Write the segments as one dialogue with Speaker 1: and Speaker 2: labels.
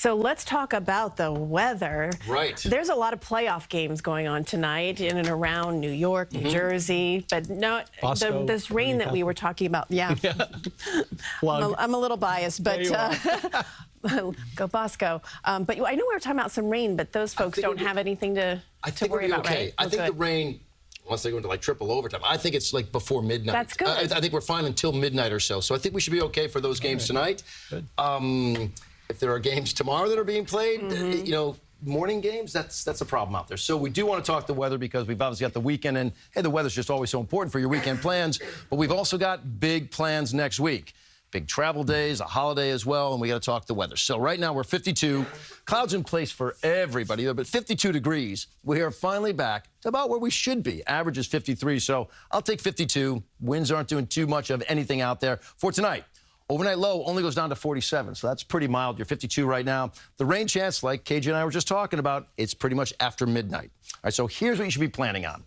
Speaker 1: So let's talk about the weather.
Speaker 2: Right.
Speaker 1: There's a lot of playoff games going on tonight in and around New York, New Jersey, but no, this rain that we were talking about. Yeah. I'm a little biased, but go Bosco. But I know we were talking about some rain, but those folks don't have anything to worry about, right?
Speaker 2: I think the rain, unless they go into like triple overtime, I think it's like before midnight.
Speaker 1: That's good.
Speaker 2: I think we're fine until midnight or so. So I think we should be okay for those games tonight. Good. If there are games tomorrow that are being played, you know, morning games, that's a problem out there. So we do want to talk the weather because we've obviously got the weekend, and hey, the weather's just always so important for your weekend plans. But we've also got big plans next week. Big travel days, a holiday as well, and we got to talk the weather. So right now we're 52. Clouds in place for everybody, but 52 degrees. We are finally back to about where we should be. Average is 53, so I'll take 52. Winds aren't doing too much of anything out there for tonight. Overnight low only goes down to 47, so that's pretty mild. You're 52 right now. The rain chance, like KJ and I were just talking about, it's pretty much after midnight. All right, so here's what you should be planning on.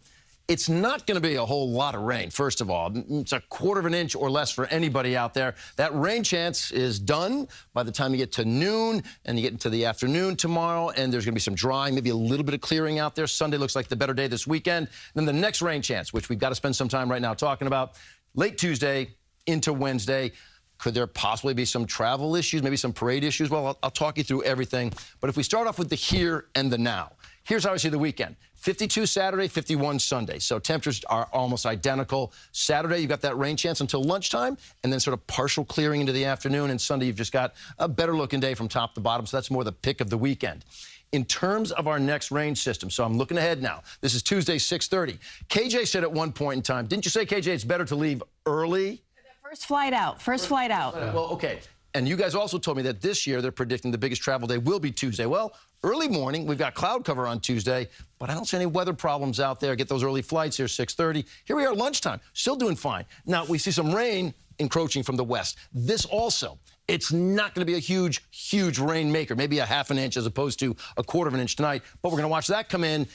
Speaker 2: It's not going to be a whole lot of rain, first of all. It's a quarter of an inch or less for anybody out there. That rain chance is done by the time you get to noon and you get into the afternoon tomorrow, and there's going to be some drying, maybe a little bit of clearing out there. Sunday looks like the better day this weekend. Then the next rain chance, which we've got to spend some time right now talking about, late Tuesday into Wednesday. Could there possibly be some travel issues, maybe some parade issues? Well, I'll talk you through everything. But if we start off with the here and the now, here's how I see the weekend. 52 Saturday, 51 Sunday. So temperatures are almost identical. Saturday, you've got that rain chance until lunchtime, and then sort of partial clearing into the afternoon. And Sunday, you've just got a better-looking day from top to bottom. So that's more the pick of the weekend. In terms of our next rain system, so I'm looking ahead now. This is Tuesday, 6:30. KJ said at one point in time, didn't you say, KJ, it's better to leave early?
Speaker 3: First flight out. First flight out.
Speaker 2: Well, okay. And you guys also told me that this year they're predicting the biggest travel day will be Tuesday. Well, early morning, we've got cloud cover on Tuesday, but I don't see any weather problems out there. Get those early flights here, 6:30. Here we are, lunchtime, still doing fine. Now, we see some rain encroaching from the west. This also, it's not going to be a huge, huge rain maker, maybe a half an inch as opposed to a quarter of an inch tonight, but we're going to watch that come in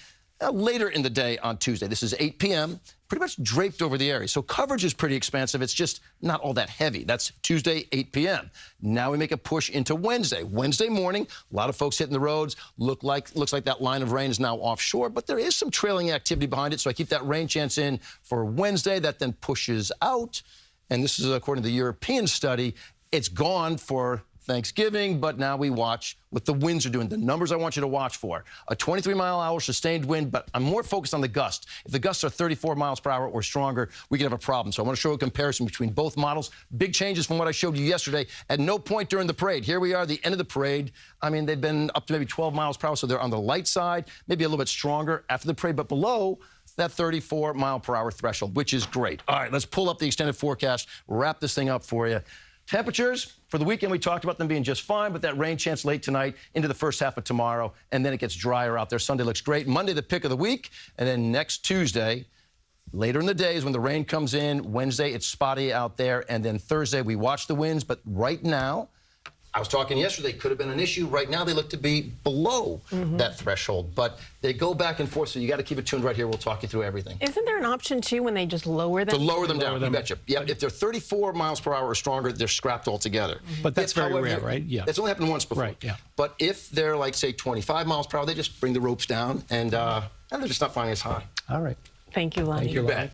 Speaker 2: later in the day on Tuesday. This is 8 p.m., pretty much draped over the area. So coverage is pretty expansive. It's just not all that heavy. That's Tuesday, 8 p.m. Now we make a push into Wednesday. Wednesday morning, a lot of folks hitting the roads. Looks like that line of rain is now offshore, but there is some trailing activity behind it. So I keep that rain chance in for Wednesday. That then pushes out. And this is according to the European study. It's gone for Thanksgiving, but now we watch what the winds are doing. The numbers I want you to watch for. A 23-mile-an-hour sustained wind, but I'm more focused on the gust. If the gusts are 34 miles per hour or stronger, we could have a problem. So I want to show a comparison between both models. Big changes from what I showed you yesterday. At no point during the parade. Here we are, the end of the parade. I mean, they've been up to maybe 12 miles per hour, so they're on the light side, maybe a little bit stronger after the parade, but below that 34-mile-per-hour threshold, which is great. All right, let's pull up the extended forecast, wrap this thing up for you. Temperatures for the weekend, we talked about them being just fine, but that rain chance late tonight into the first half of tomorrow, and then it gets drier out there. Sunday looks great. Monday, the pick of the week, and then next Tuesday, later in the day is when the rain comes in. Wednesday, it's spotty out there, and then Thursday, we watch the winds, but right now, I was talking yesterday, could have been an issue. Right now, they look to be below that threshold, but they go back and forth, so you got to keep it tuned right here. We'll talk you through everything.
Speaker 1: Isn't there an option, too, when they just lower them?
Speaker 2: To lower them down, you betcha. Yeah, if they're 34 miles per hour or stronger, they're scrapped altogether.
Speaker 4: But that's very rare, right? Yeah.
Speaker 2: That's only happened once before.
Speaker 4: Right, yeah.
Speaker 2: But if they're, like, say, 25 miles per hour, they just bring the ropes down, and they're just not flying as high.
Speaker 4: All right.
Speaker 1: Thank you, Lonnie.
Speaker 2: You bet.